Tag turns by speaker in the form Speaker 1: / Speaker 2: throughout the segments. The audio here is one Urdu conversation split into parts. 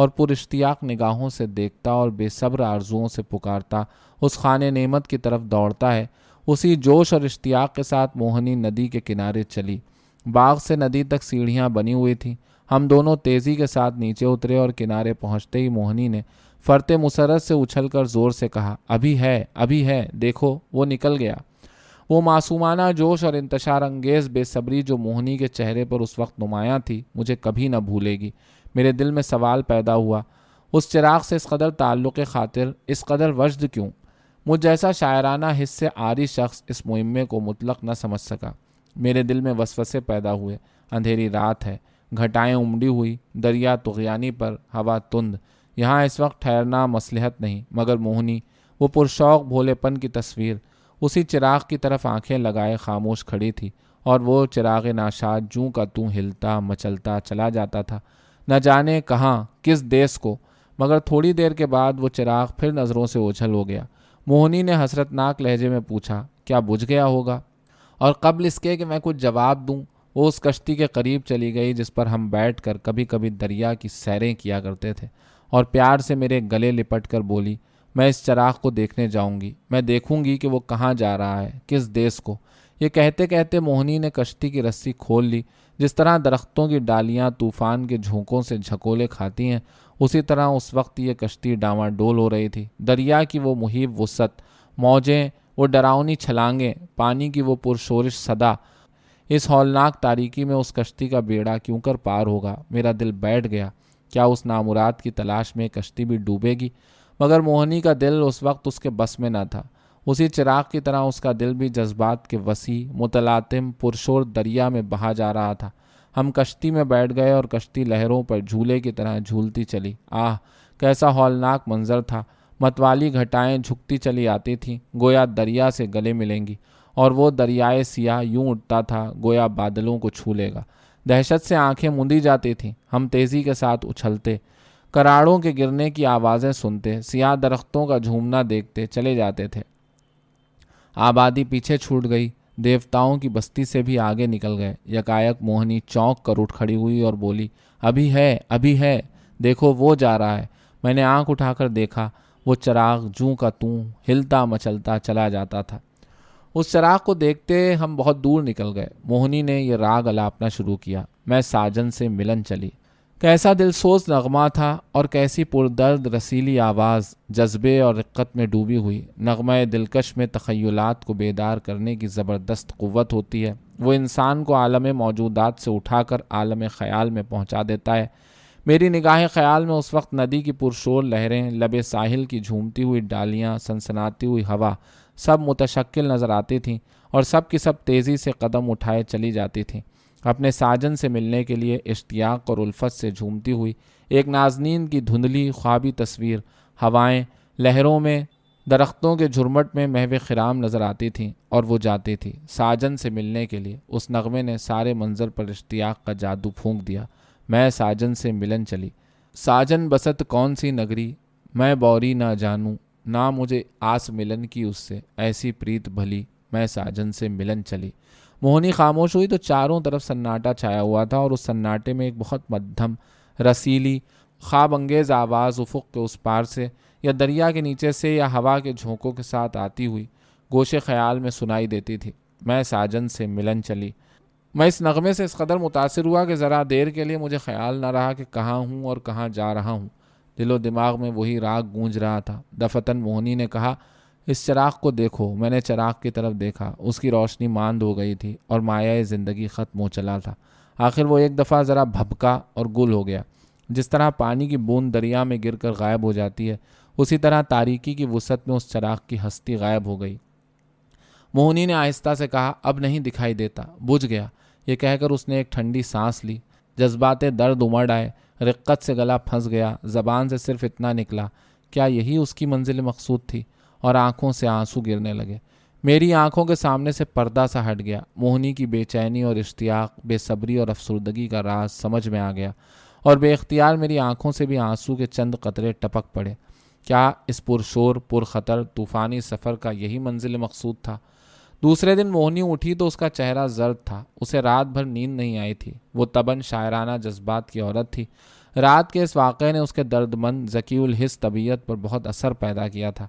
Speaker 1: اور پر اشتیاق نگاہوں سے دیکھتا اور بے صبر آرزوؤں سے پکارتا اس خانے نعمت کی طرف دوڑتا ہے، اسی جوش اور اشتیاق کے ساتھ موہنی ندی کے کنارے چلی۔ باغ سے ندی تک سیڑھیاں بنی ہوئی تھیں۔ ہم دونوں تیزی کے ساتھ نیچے اترے اور کنارے پہنچتے ہی موہنی نے فرتے مسرت سے اچھل کر زور سے کہا، ابھی ہے، دیکھو وہ نکل گیا۔ وہ معصومانہ جوش اور انتشار انگیز بے صبری جو موہنی کے چہرے پر اس وقت نمایاں تھی مجھے کبھی نہ بھولے گی۔ میرے دل میں سوال پیدا ہوا، اس چراغ سے اس قدر تعلق خاطر، اس قدر وجد کیوں؟ مجھ جیسا شاعرانہ حس سے عاری شخص اس مہمے کو مطلق نہ سمجھ سکا۔ میرے دل میں وسوسے پیدا ہوئے، اندھیری رات ہے، گھٹائیں امڑی ہوئی، دریا طغیانی پر، ہوا تند، یہاں اس وقت ٹھہرنا مصلحت نہیں۔ مگر موہنی، وہ پرشوق بھولے پن کی تصویر، اسی چراغ کی طرف آنکھیں لگائے خاموش کھڑی تھی، اور وہ چراغ ناشاد جوں کا توں ہلتا مچلتا چلا جاتا تھا، نہ جانے کہاں، کس دیس کو۔ مگر تھوڑی دیر کے بعد وہ چراغ پھر نظروں سے اوجھل ہو گیا۔ موہنی نے حسرتناک لہجے میں پوچھا، کیا بجھ گیا ہوگا؟ اور قبل اس کے کہ میں کچھ جواب دوں، وہ اس کشتی کے قریب چلی گئی جس پر ہم بیٹھ کر کبھی کبھی دریا کی سیریں کیا کرتے تھے، اور پیار سے میرے گلے لپٹ کر بولی، میں اس چراغ کو دیکھنے جاؤں گی، میں دیکھوں گی کہ وہ کہاں جا رہا ہے، کس دیس کو۔ یہ کہتے کہتے موہنی نے کشتی کی رسی کھول لی۔ جس طرح درختوں کی ڈالیاں طوفان کے جھونکوں سے جھکولے کھاتی ہیں، اسی طرح اس وقت یہ کشتی ڈاواں ڈول ہو رہی تھی۔ دریا کی وہ محیب وسعت، موجیں، وہ ڈراؤنی چھلانگیں، پانی کی وہ پرشورش صدا، اس ہولناک تاریکی میں اس کشتی کا بیڑا کیوں کر پار ہوگا؟ میرا دل بیٹھ گیا، کیا اس نامراد کی تلاش میں کشتی بھی ڈوبے گی؟ مگر موہنی کا دل اس وقت اس کے بس میں نہ تھا۔ اسی چراغ کی طرح اس کا دل بھی جذبات کے وسیع متلاطم پرشور دریا میں بہا جا رہا تھا۔ ہم کشتی میں بیٹھ گئے اور کشتی لہروں پر جھولے کی طرح جھولتی چلی۔ آہ، کیسا ہولناک منظر تھا! متوالی گھٹائیں جھکتی چلی آتی تھیں، گویا دریا سے گلے ملیں گی، اور وہ دریائے سیاہ یوں اٹھتا تھا گویا بادلوں کو چھو لے گا۔ دہشت سے آنکھیں موندی جاتی تھیں۔ ہم تیزی کے ساتھ اچھلتے، کراڑوں کے گرنے کی آوازیں سنتے، سیاہ درختوں کا جھومنا دیکھتے چلے جاتے تھے۔ آبادی پیچھے چھوٹ گئی، دیوتاؤں کی بستی سے بھی آگے نکل گئے۔ یکایک موہنی چونک کر اٹھ کھڑی ہوئی اور بولی، ابھی ہے، دیکھو وہ جا رہا ہے۔ میں نے آنکھ اٹھا کر دیکھا، وہ چراغ جوں کا توں ہلتا مچلتا چلا جاتا تھا۔ اس چراغ کو دیکھتے ہم بہت دور نکل گئے۔ موہنی نے یہ راگ الاپنا شروع کیا، میں ساجن سے ملن چلی۔ کیسا دلسوز نغمہ تھا، اور کیسی پردرد رسیلی آواز، جذبے اور رقت میں ڈوبی ہوئی۔ نغمہ دلکش میں تخیلات کو بیدار کرنے کی زبردست قوت ہوتی ہے۔ وہ انسان کو عالم موجودات سے اٹھا کر عالم خیال میں پہنچا دیتا ہے۔ میری نگاہ خیال میں اس وقت ندی کی پرشور لہریں، لبے ساحل کی جھومتی ہوئی ڈالیاں، سنسناتی ہوئی ہوا، سب متشکل نظر آتی تھیں، اور سب کی سب تیزی سے قدم اٹھائے چلی جاتی تھیں، اپنے ساجن سے ملنے کے لیے اشتیاق اور الفت سے جھومتی ہوئی ایک نازنین کی دھندلی خوابی تصویر۔ ہوائیں، لہروں میں، درختوں کے جھرمٹ میں محو خرام نظر آتی تھیں، اور وہ جاتی تھی ساجن سے ملنے کے لیے۔ اس نغمے نے سارے منظر پر اشتیاق کا جادو پھونک دیا۔ میں ساجن سے ملن چلی۔ ساجن بست کون سی نگری، میں بوری نہ جانوں، نہ مجھے آس ملن کی اس سے، ایسی پریت بھلی، میں ساجن سے ملن چلی۔ موہنی خاموش ہوئی تو چاروں طرف سناٹا چھایا ہوا تھا، اور اس سناٹے میں ایک بہت مدھم، رسیلی، خواب انگیز آواز افق کے اس پار سے، یا دریا کے نیچے سے، یا ہوا کے جھونکوں کے ساتھ آتی ہوئی گوشے خیال میں سنائی دیتی تھی۔ میں ساجن سے ملن چلی۔ میں اس نغمے سے اس قدر متاثر ہوا کہ ذرا دیر کے لیے مجھے خیال نہ رہا کہ کہاں ہوں اور کہاں جا رہا ہوں۔ دل و دماغ میں وہی راگ گونج رہا تھا۔ دفتن موہنی نے کہا، اس چراغ کو دیکھو۔ میں نے چراغ کی طرف دیکھا، اس کی روشنی ماند ہو گئی تھی، اور مایہ زندگی ختم ہو چلا تھا۔ آخر وہ ایک دفعہ ذرا بھبکا اور گل ہو گیا۔ جس طرح پانی کی بوند دریا میں گر کر غائب ہو جاتی ہے، اسی طرح تاریکی کی وسعت میں اس چراغ کی ہستی غائب ہو گئی۔ موہنی نے آہستہ سے کہا، اب نہیں دکھائی دیتا، بجھ گیا۔ یہ کہہ کر اس نے ایک ٹھنڈی سانس لی۔ جذبات درد امڑ آئے، رقت سے گلا پھنس گیا۔ زبان سے صرف اتنا نکلا، کیا یہی اس کی منزل مقصود تھی؟ اور آنکھوں سے آنسو گرنے لگے۔ میری آنکھوں کے سامنے سے پردہ سا ہٹ گیا۔ موہنی کی بے چینی اور اشتیاق، بے صبری اور افسردگی کا راز سمجھ میں آ گیا، اور بے اختیار میری آنکھوں سے بھی آنسو کے چند قطرے ٹپک پڑے۔ کیا اس پرشور، پرخطر، طوفانی سفر کا یہی منزل مقصود تھا؟ دوسرے دن موہنی اٹھی تو اس کا چہرہ زرد تھا۔ اسے رات بھر نیند نہیں آئی تھی۔ وہ تباً شاعرانہ جذبات کی عورت تھی۔ رات کے اس واقعے نے اس کے درد مند ذکی الحس طبیعت پر بہت اثر پیدا کیا تھا۔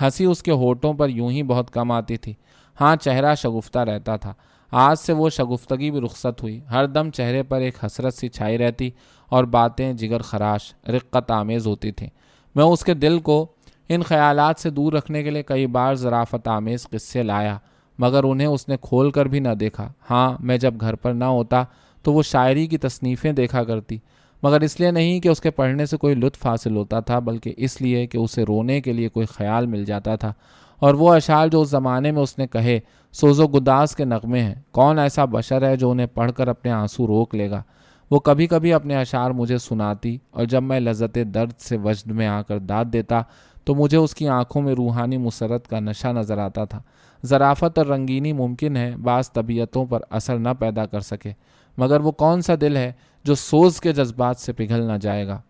Speaker 1: ہنسی اس کے ہونٹوں پر یوں ہی بہت کم آتی تھی، ہاں چہرہ شگفتہ رہتا تھا۔ آج سے وہ شگفتگی بھی رخصت ہوئی، ہر دم چہرے پر ایک حسرت سی چھائی رہتی اور باتیں جگر خراش رقت آمیز ہوتی تھیں۔ میں اس کے دل کو ان خیالات سے دور رکھنے کے لیے کئی بار ظرافت آمیز قصے لایا، مگر انہیں اس نے کھول کر بھی نہ دیکھا۔ ہاں میں جب گھر پر نہ ہوتا تو وہ شاعری کی تصنیفیں دیکھا کرتی، مگر اس لیے نہیں کہ اس کے پڑھنے سے کوئی لطف حاصل ہوتا تھا، بلکہ اس لیے کہ اسے رونے کے لیے کوئی خیال مل جاتا تھا۔ اور وہ اشعار جو اس زمانے میں اس نے کہے سوز و گداز کے نغمے ہیں، کون ایسا بشر ہے جو انہیں پڑھ کر اپنے آنسو روک لے گا۔ وہ کبھی کبھی اپنے اشعار مجھے سناتی اور جب میں لذت درد سے وجد میں آ کر داد دیتا تو مجھے اس کی آنکھوں میں روحانی مسرت کا نشہ نظر آتا تھا۔ ظرافت اور رنگینی ممکن ہے بعض طبیعتوں پر اثر نہ پیدا کر سکے، مگر وہ کون سا دل ہے جو سوز کے جذبات سے پگھل نہ جائے گا۔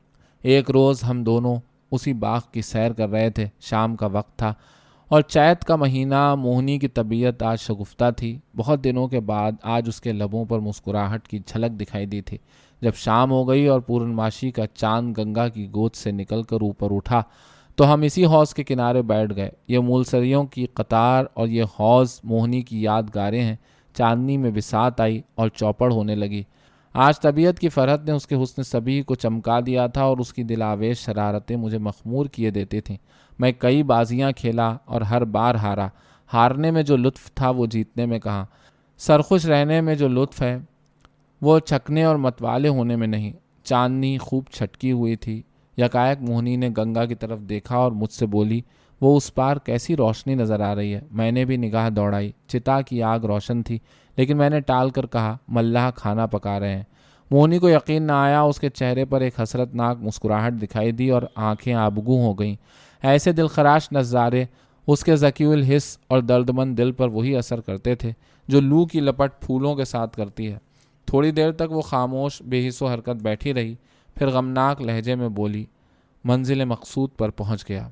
Speaker 1: ایک روز ہم دونوں اسی باغ کی سیر کر رہے تھے، شام کا وقت تھا اور چیت کا مہینہ۔ موہنی کی طبیعت آج شگفتہ تھی، بہت دنوں کے بعد آج اس کے لبوں پر مسکراہٹ کی جھلک دکھائی دی تھی۔ جب شام ہو گئی اور پورنماشی کا چاند گنگا کی گود سے نکل کر اوپر اٹھا تو ہم اسی حوض کے کنارے بیٹھ گئے۔ یہ مولسریوں کی قطار اور یہ حوض موہنی کی یادگاریں ہیں۔ چاندنی میں بساط آئی اور چوپڑ ہونے لگی۔ آج طبیعت کی فرحت نے اس کے حسن سبیہ کو چمکا دیا تھا اور اس کی دلاویز شرارتیں مجھے مخمور کیے دیتی تھیں۔ میں کئی بازیاں کھیلا اور ہر بار ہارا۔ ہارنے میں جو لطف تھا وہ جیتنے میں کہاں۔ سرخوش رہنے میں جو لطف ہے وہ چھکنے اور متوالے ہونے میں نہیں۔ چاندنی خوب چھٹکی ہوئی تھی۔ یکایک موہنی نے گنگا کی طرف دیکھا اور مجھ سے بولی، وہ اس پار کیسی روشنی نظر آ رہی ہے؟ میں نے بھی نگاہ دوڑائی۔ چتا کی آگ روشن تھی، لیکن میں نے ٹال کر کہا، ملاح کھانا پکا رہے ہیں۔ موہنی کو یقین نہ آیا، اس کے چہرے پر ایک حسرت ناک مسکراہٹ دکھائی دی اور آنکھیں آبگو ہو گئیں۔ ایسے دلخراش نظارے اس کے ذکی الحس اور دردمند دل پر وہی اثر کرتے تھے جو لو کی لپٹ پھولوں کے ساتھ کرتی ہے۔ تھوڑی دیر تک وہ خاموش بے حس و حرکت بیٹھی رہی، پھر غمناک لہجے میں بولی، منزل مقصود پر پہنچ گیا۔